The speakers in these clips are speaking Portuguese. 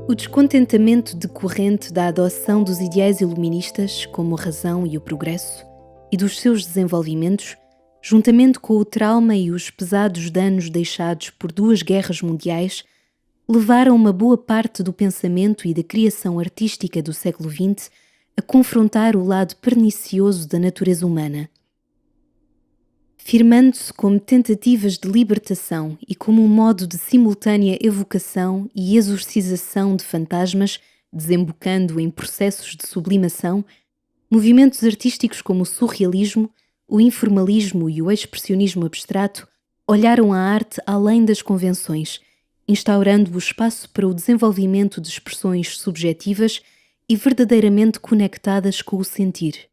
O descontentamento decorrente da adoção dos ideais iluministas, como a razão e o progresso, e dos seus desenvolvimentos, juntamente com o trauma e os pesados danos deixados por 2 guerras mundiais, levaram uma boa parte do pensamento e da criação artística do século XX a confrontar o lado pernicioso da natureza humana. Firmando-se como tentativas de libertação e como um modo de simultânea evocação e exorcização de fantasmas, desembocando em processos de sublimação, movimentos artísticos como o surrealismo, o informalismo e o expressionismo abstrato olharam a arte além das convenções, instaurando o espaço para o desenvolvimento de expressões subjetivas e verdadeiramente conectadas com o sentir.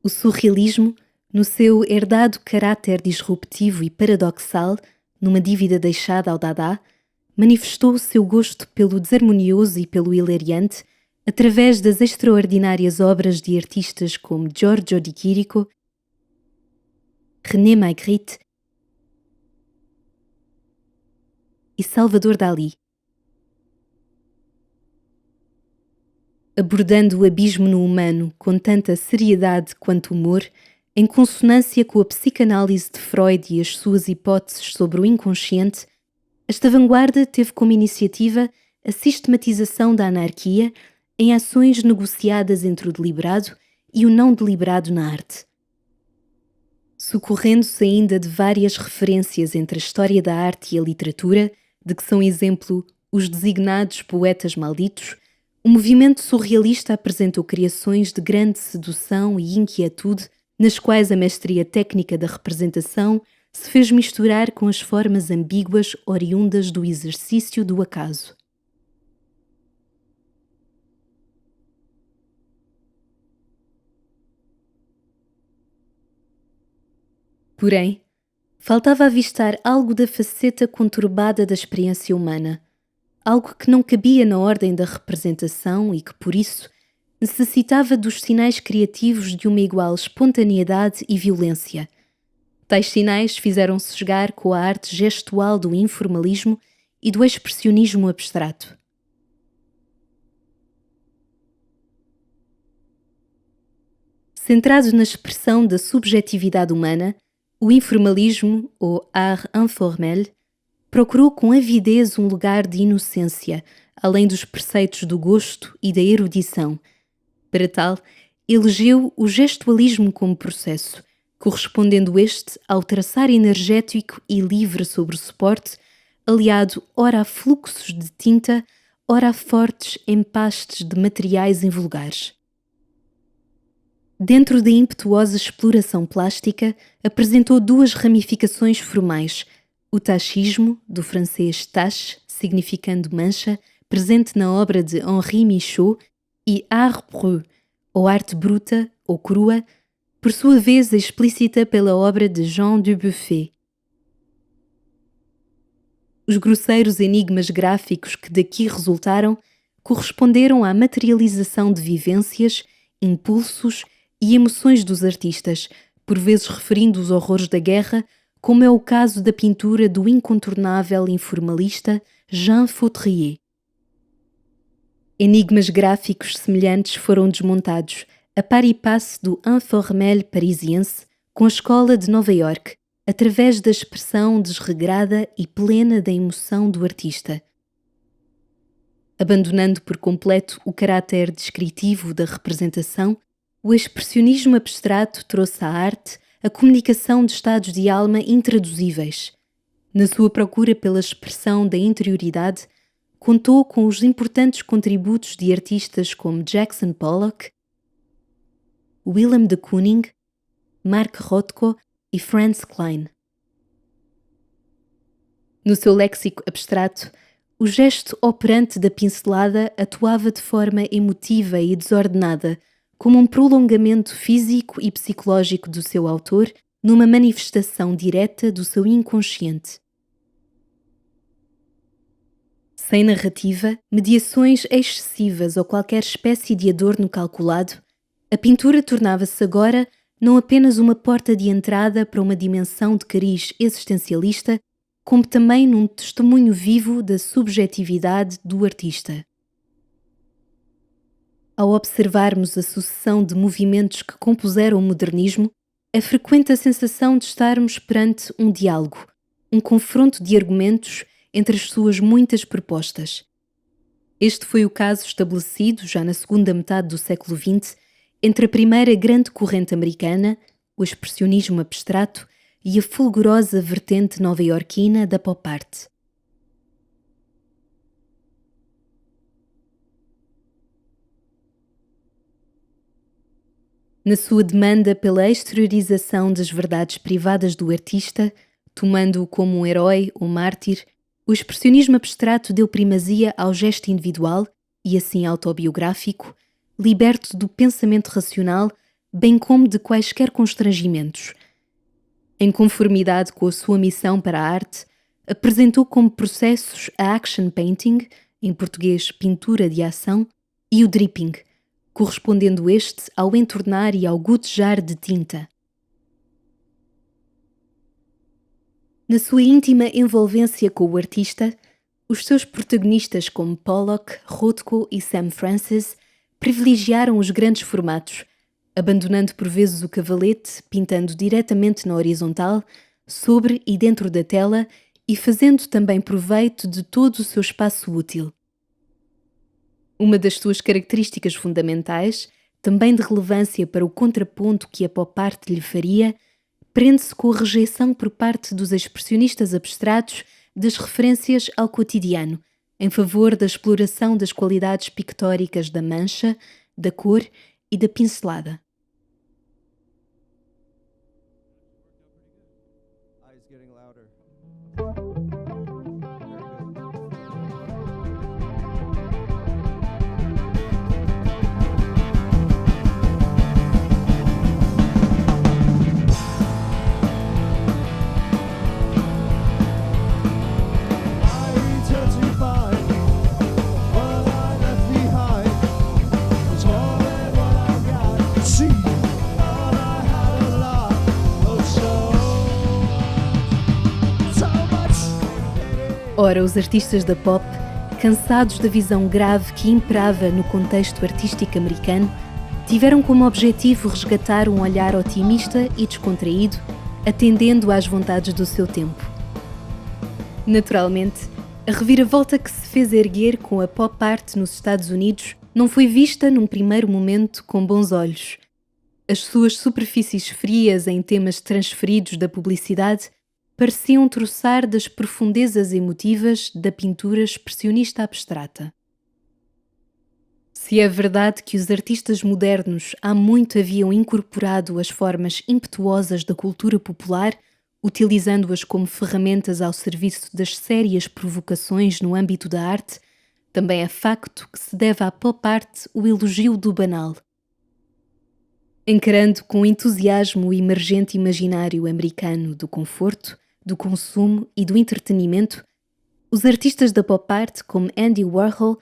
O surrealismo, no seu herdado caráter disruptivo e paradoxal, numa dívida deixada ao Dada, manifestou o seu gosto pelo desarmonioso e pelo hilariante através das extraordinárias obras de artistas como Giorgio de Chirico, René Magritte e Salvador Dalí. Abordando o abismo no humano com tanta seriedade quanto humor, em consonância com a psicanálise de Freud e as suas hipóteses sobre o inconsciente, esta vanguarda teve como iniciativa a sistematização da anarquia em ações negociadas entre o deliberado e o não deliberado na arte. Socorrendo-se ainda de várias referências entre a história da arte e a literatura, de que são exemplo os designados poetas malditos, o movimento surrealista apresentou criações de grande sedução e inquietude, nas quais a mestria técnica da representação se fez misturar com as formas ambíguas oriundas do exercício do acaso. Porém, faltava avistar algo da faceta conturbada da experiência humana, algo que não cabia na ordem da representação e que, por isso, necessitava dos sinais criativos de uma igual espontaneidade e violência. Tais sinais fizeram-se chegar com a arte gestual do informalismo e do expressionismo abstrato. Centrado na expressão da subjetividade humana, o informalismo, ou art informel, procurou com avidez um lugar de inocência, além dos preceitos do gosto e da erudição. Para tal, elegeu o gestualismo como processo, correspondendo este ao traçar energético e livre sobre o suporte, aliado ora a fluxos de tinta, ora a fortes empastes de materiais invulgares. Dentro da impetuosa exploração plástica, apresentou 2 ramificações formais: o tachismo, do francês tache, significando mancha, presente na obra de Henri Michaud, e art brut, ou arte bruta ou crua, por sua vez explícita pela obra de Jean Dubuffet. Os grosseiros enigmas gráficos que daqui resultaram corresponderam à materialização de vivências, impulsos e emoções dos artistas, por vezes referindo os horrores da guerra, como é o caso da pintura do incontornável informalista Jean Fautrier. Enigmas gráficos semelhantes foram desmontados, a par e passo do informel parisiense com a escola de Nova York, através da expressão desregrada e plena da emoção do artista. Abandonando por completo o caráter descritivo da representação, o expressionismo abstrato trouxe à arte a comunicação de estados de alma intraduzíveis. Na sua procura pela expressão da interioridade, contou com os importantes contributos de artistas como Jackson Pollock, Willem de Kooning, Mark Rothko e Franz Klein. No seu léxico abstrato, o gesto operante da pincelada atuava de forma emotiva e desordenada, como um prolongamento físico e psicológico do seu autor numa manifestação direta do seu inconsciente. Sem narrativa, mediações excessivas ou qualquer espécie de adorno calculado, a pintura tornava-se agora não apenas uma porta de entrada para uma dimensão de cariz existencialista, como também num testemunho vivo da subjetividade do artista. Ao observarmos a sucessão de movimentos que compuseram o modernismo, é frequente a sensação de estarmos perante um diálogo, um confronto de argumentos entre as suas muitas propostas. Este foi o caso estabelecido já na segunda metade do século XX entre a primeira grande corrente americana, o expressionismo abstrato, e a fulgurosa vertente nova-iorquina da pop art. Na sua demanda pela exteriorização das verdades privadas do artista, tomando-o como um herói ou mártir, o expressionismo abstrato deu primazia ao gesto individual e assim autobiográfico, liberto do pensamento racional, bem como de quaisquer constrangimentos. Em conformidade com a sua missão para a arte, apresentou como processos a action painting, em português pintura de ação, e o dripping, correspondendo este ao entornar e ao gotejar de tinta. Na sua íntima envolvência com o artista, os seus protagonistas como Pollock, Rothko e Sam Francis privilegiaram os grandes formatos, abandonando por vezes o cavalete, pintando diretamente na horizontal, sobre e dentro da tela e fazendo também proveito de todo o seu espaço útil. Uma das suas características fundamentais, também de relevância para o contraponto que a pop art lhe faria, prende-se com a rejeição por parte dos expressionistas abstratos das referências ao cotidiano, em favor da exploração das qualidades pictóricas da mancha, da cor e da pincelada. Ora, os artistas da pop, cansados da visão grave que imperava no contexto artístico americano, tiveram como objetivo resgatar um olhar otimista e descontraído, atendendo às vontades do seu tempo. Naturalmente, a reviravolta que se fez erguer com a pop art nos Estados Unidos não foi vista num primeiro momento com bons olhos. As suas superfícies frias em temas transferidos da publicidade pareciam troçar das profundezas emotivas da pintura expressionista abstrata. Se é verdade que os artistas modernos há muito haviam incorporado as formas impetuosas da cultura popular, utilizando-as como ferramentas ao serviço das sérias provocações no âmbito da arte, também é facto que se deve à pop art o elogio do banal. Encarando com entusiasmo o emergente imaginário americano do conforto, do consumo e do entretenimento, os artistas da pop art como Andy Warhol,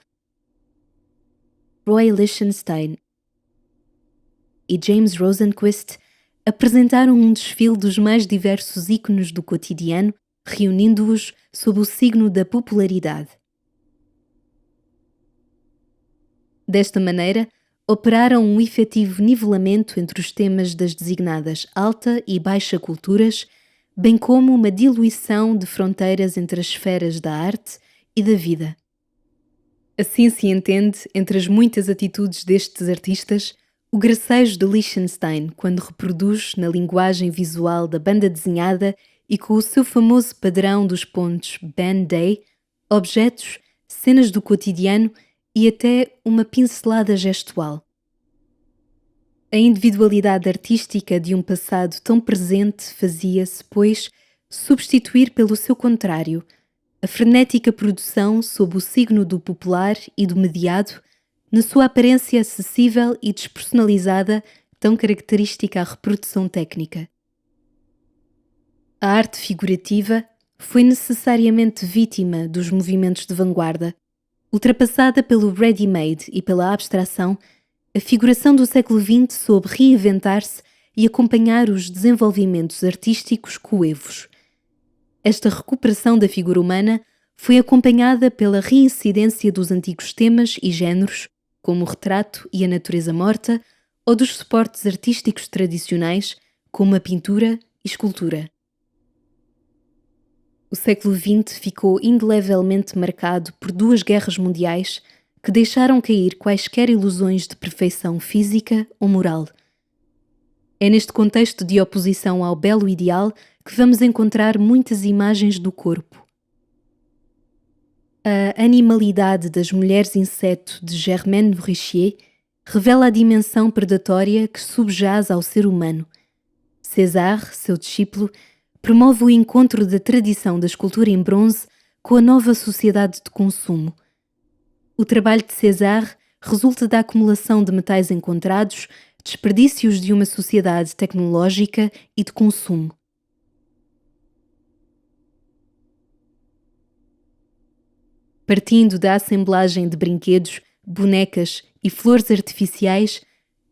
Roy Lichtenstein e James Rosenquist apresentaram um desfile dos mais diversos ícones do cotidiano, reunindo-os sob o signo da popularidade. Desta maneira, operaram um efetivo nivelamento entre os temas das designadas alta e baixa culturas, bem como uma diluição de fronteiras entre as esferas da arte e da vida. Assim se entende, entre as muitas atitudes destes artistas, o gracejo de Lichtenstein quando reproduz, na linguagem visual da banda desenhada e com o seu famoso padrão dos pontos Band-Aid, objetos, cenas do cotidiano e até uma pincelada gestual. A individualidade artística de um passado tão presente fazia-se, pois, substituir pelo seu contrário, a frenética produção sob o signo do popular e do mediado, na sua aparência acessível e despersonalizada, tão característica à reprodução técnica. A arte figurativa foi necessariamente vítima dos movimentos de vanguarda. Ultrapassada pelo ready-made e pela abstração, a figuração do século XX soube reinventar-se e acompanhar os desenvolvimentos artísticos coevos. Esta recuperação da figura humana foi acompanhada pela reincidência dos antigos temas e géneros, como o retrato e a natureza morta, ou dos suportes artísticos tradicionais, como a pintura e escultura. O século XX ficou indelevelmente marcado por duas guerras mundiais que deixaram cair quaisquer ilusões de perfeição física ou moral. É neste contexto de oposição ao belo ideal que vamos encontrar muitas imagens do corpo. A Animalidade das Mulheres Inseto de Germaine Brüchier revela a dimensão predatória que subjaz ao ser humano. César, seu discípulo, promove o encontro da tradição da escultura em bronze com a nova sociedade de consumo. O trabalho de César resulta da acumulação de metais encontrados, desperdícios de uma sociedade tecnológica e de consumo. Partindo da assemblagem de brinquedos, bonecas e flores artificiais,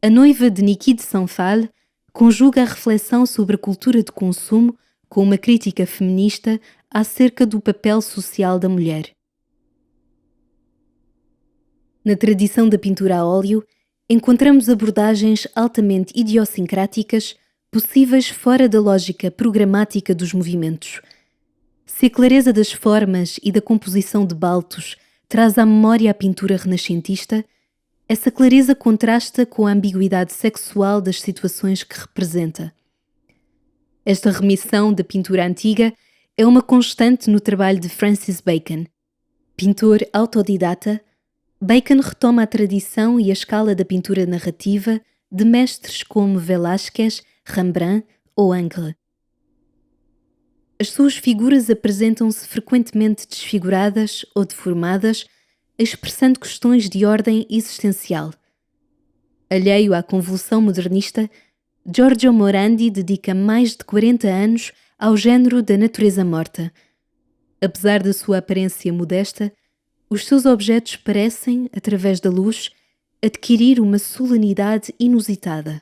a noiva de Niki de Saint-Phal conjuga a reflexão sobre a cultura de consumo com uma crítica feminista acerca do papel social da mulher. Na tradição da pintura a óleo, encontramos abordagens altamente idiosincráticas possíveis fora da lógica programática dos movimentos. Se a clareza das formas e da composição de baltos traz à memória a pintura renascentista, essa clareza contrasta com a ambiguidade sexual das situações que representa. Esta remissão da pintura antiga é uma constante no trabalho de Francis Bacon. Pintor autodidata, Bacon retoma a tradição e a escala da pintura narrativa de mestres como Velázquez, Rembrandt ou Ingres. As suas figuras apresentam-se frequentemente desfiguradas ou deformadas, expressando questões de ordem existencial. Alheio à convulsão modernista, Giorgio Morandi dedica mais de 40 anos ao género da natureza morta. Apesar da sua aparência modesta, os seus objetos parecem, através da luz, adquirir uma solenidade inusitada.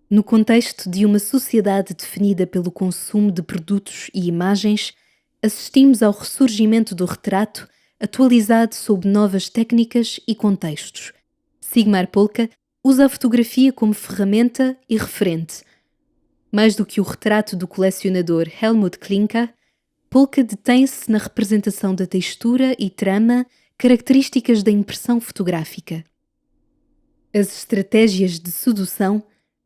No contexto de uma sociedade definida pelo consumo de produtos e imagens, assistimos ao ressurgimento do retrato, atualizado sob novas técnicas e contextos. Sigmar Polke usa a fotografia como ferramenta e referente. Mais do que o retrato do colecionador Helmut Klinka, Polke detém-se na representação da textura e trama características da impressão fotográfica. As estratégias de sedução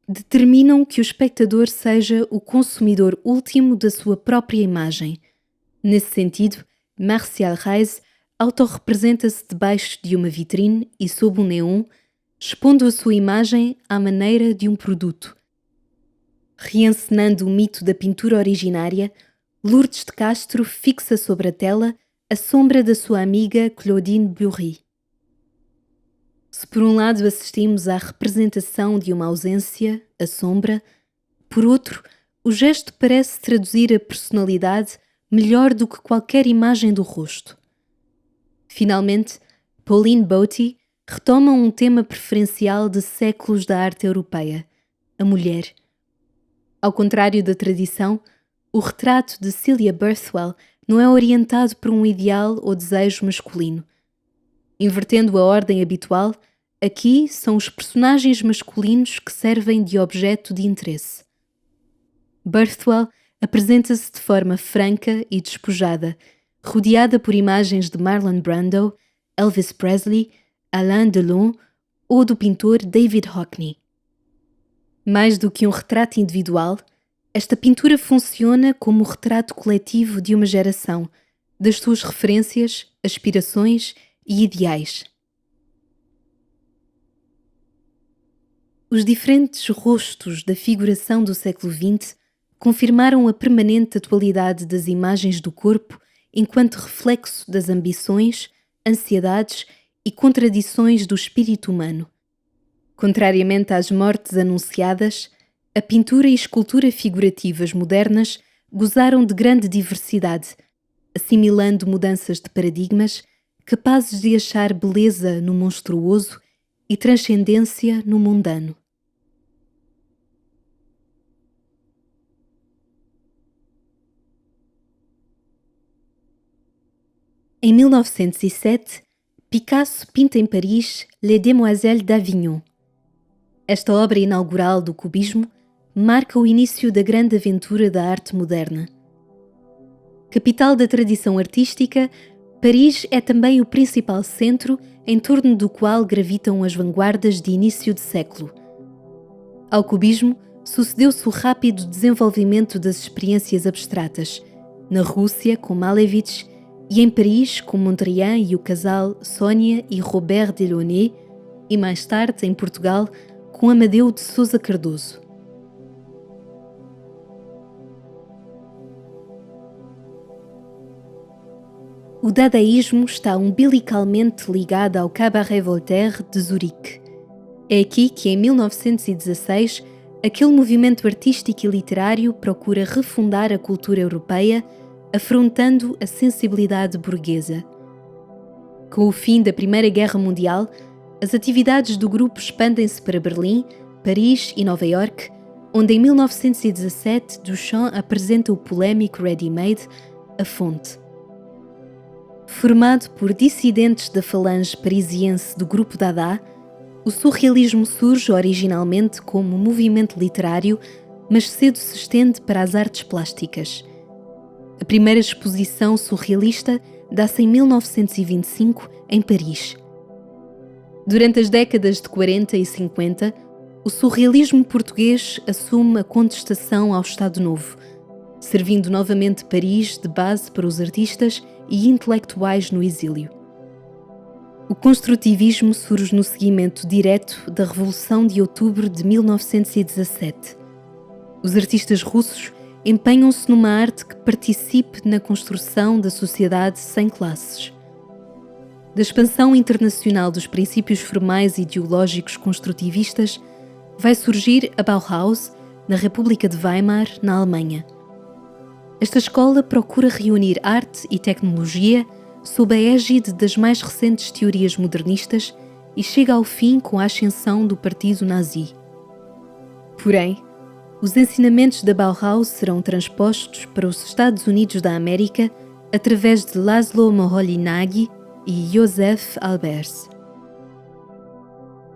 determinam que o espectador seja o consumidor último da sua própria imagem. Nesse sentido, Martial Reis autorrepresenta-se debaixo de uma vitrine e sob um neon, expondo a sua imagem à maneira de um produto. Reencenando o mito da pintura originária, Lourdes de Castro fixa sobre a tela a sombra da sua amiga Claudine Bury. Se por um lado assistimos à representação de uma ausência, a sombra, por outro, o gesto parece traduzir a personalidade melhor do que qualquer imagem do rosto. Finalmente, Pauline Boty retoma um tema preferencial de séculos da arte europeia, a mulher. Ao contrário da tradição, o retrato de Celia Birthwell não é orientado por um ideal ou desejo masculino. Invertendo a ordem habitual, aqui são os personagens masculinos que servem de objeto de interesse. Birthwell apresenta-se de forma franca e despojada, rodeada por imagens de Marlon Brando, Elvis Presley, Alain Delon ou do pintor David Hockney. Mais do que um retrato individual, esta pintura funciona como o retrato coletivo de uma geração, das suas referências, aspirações e ideais. Os diferentes rostos da figuração do século XX confirmaram a permanente atualidade das imagens do corpo enquanto reflexo das ambições, ansiedades e contradições do espírito humano. Contrariamente às mortes anunciadas, a pintura e escultura figurativas modernas gozaram de grande diversidade, assimilando mudanças de paradigmas capazes de achar beleza no monstruoso e transcendência no mundano. Em 1907, Picasso pinta em Paris Les Demoiselles d'Avignon. Esta obra inaugural do cubismo marca o início da grande aventura da arte moderna. Capital da tradição artística, Paris é também o principal centro em torno do qual gravitam as vanguardas de início de século. Ao cubismo, sucedeu-se o rápido desenvolvimento das experiências abstratas, na Rússia com Malevich e em Paris com Mondrian e o casal Sónia e Robert Delaunay, e mais tarde em Portugal com Amadeu de Sousa Cardoso. O dadaísmo está umbilicalmente ligado ao Cabaret Voltaire de Zurique. É aqui que, em 1916, aquele movimento artístico e literário procura refundar a cultura europeia, afrontando a sensibilidade burguesa. Com o fim da Primeira Guerra Mundial, as atividades do grupo expandem-se para Berlim, Paris e Nova Iorque, onde em 1917 Duchamp apresenta o polémico ready-made A Fonte. Formado por dissidentes da falange parisiense do grupo Dada, o surrealismo surge originalmente como movimento literário, mas cedo se estende para as artes plásticas. A primeira exposição surrealista dá-se em 1925, em Paris. Durante as décadas de 40 e 50, o surrealismo português assume a contestação ao Estado Novo, servindo novamente Paris de base para os artistas e intelectuais no exílio. O construtivismo surge no seguimento direto da Revolução de Outubro de 1917. Os artistas russos empenham-se numa arte que participe na construção da sociedade sem classes. Da expansão internacional dos princípios formais e ideológicos construtivistas, vai surgir a Bauhaus, na República de Weimar, na Alemanha. Esta escola procura reunir arte e tecnologia sob a égide das mais recentes teorias modernistas e chega ao fim com a ascensão do partido nazi. Porém, os ensinamentos da Bauhaus serão transpostos para os Estados Unidos da América através de Laszlo Moholy-Nagy e Joseph Albers.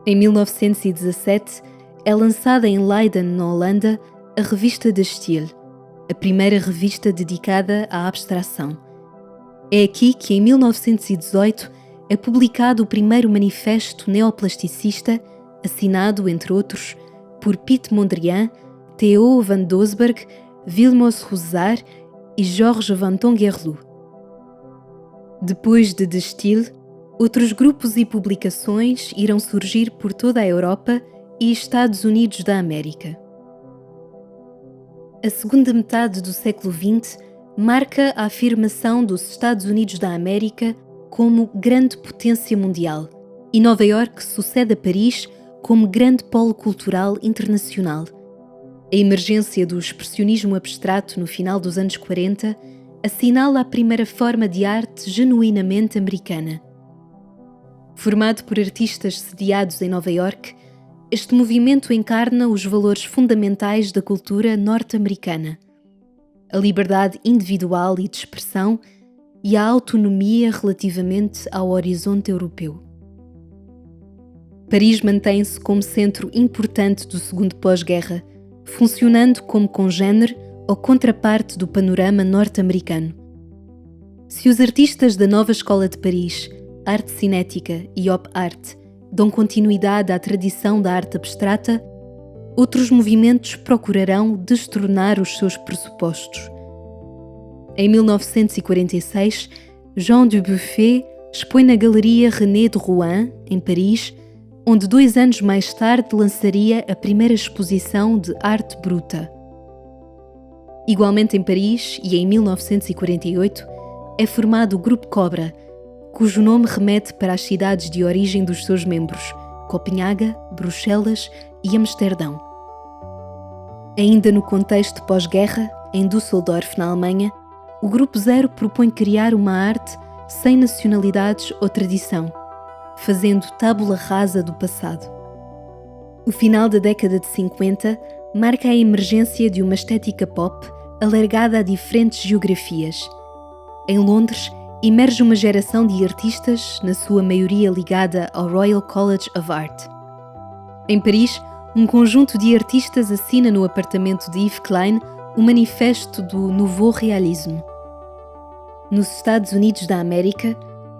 Em 1917, é lançada em Leiden, na Holanda, a revista De Stijl, a primeira revista dedicada à abstração. É aqui que, em 1918, é publicado o primeiro manifesto neoplasticista, assinado, entre outros, por Piet Mondrian, Theo van Doesburg, Vilmos Huszár e Georges van Tongerloo. Depois de Stijl, outros grupos e publicações irão surgir por toda a Europa e Estados Unidos da América. A segunda metade do século XX marca a afirmação dos Estados Unidos da América como grande potência mundial e Nova Iorque sucede a Paris como grande polo cultural internacional. A emergência do expressionismo abstrato no final dos anos 40 assinala a primeira forma de arte genuinamente americana. Formado por artistas sediados em Nova Iorque, este movimento encarna os valores fundamentais da cultura norte-americana: a liberdade individual e de expressão e a autonomia relativamente ao horizonte europeu. Paris mantém-se como centro importante do segundo pós-guerra, funcionando como congénere ou contraparte do panorama norte-americano. Se os artistas da nova escola de Paris, arte cinética e op art, dão continuidade à tradição da arte abstrata, outros movimentos procurarão destronar os seus pressupostos. Em 1946, Jean Dubuffet expõe na Galeria René de Rouen, em Paris, onde 2 anos mais tarde lançaria a primeira exposição de arte bruta. Igualmente em Paris, e em 1948, é formado o Grupo Cobra, cujo nome remete para as cidades de origem dos seus membros, Copenhaga, Bruxelas e Amsterdão. Ainda no contexto pós-guerra, em Düsseldorf, na Alemanha, o Grupo Zero propõe criar uma arte sem nacionalidades ou tradição, fazendo tábula rasa do passado. O final da década de 50 marca a emergência de uma estética pop alargada a diferentes geografias. Em Londres, emerge uma geração de artistas, na sua maioria ligada ao Royal College of Art. Em Paris, um conjunto de artistas assina no apartamento de Yves Klein o manifesto do Nouveau Realisme. Nos Estados Unidos da América,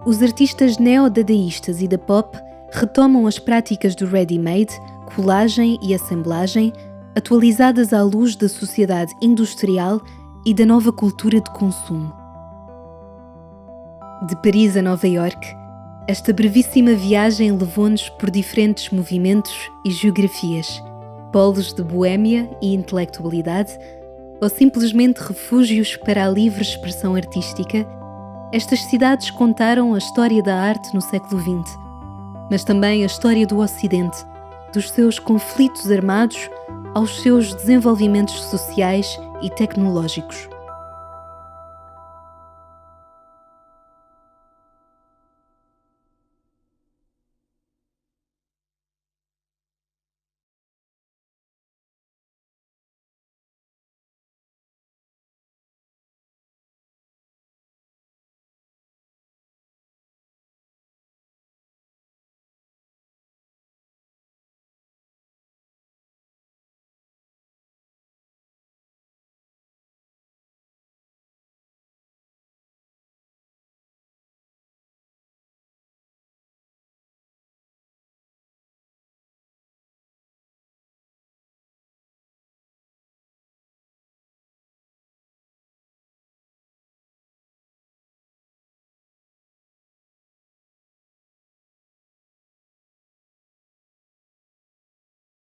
os artistas neo-dadaístas e da pop retomam as práticas do ready-made, colagem e assemblagem, atualizadas à luz da sociedade industrial e da nova cultura de consumo. De Paris a Nova Iorque, esta brevíssima viagem levou-nos por diferentes movimentos e geografias, polos de boémia e intelectualidade, ou simplesmente refúgios para a livre expressão artística. Estas cidades contaram a história da arte no século XX, mas também a história do Ocidente, dos seus conflitos armados aos seus desenvolvimentos sociais e tecnológicos.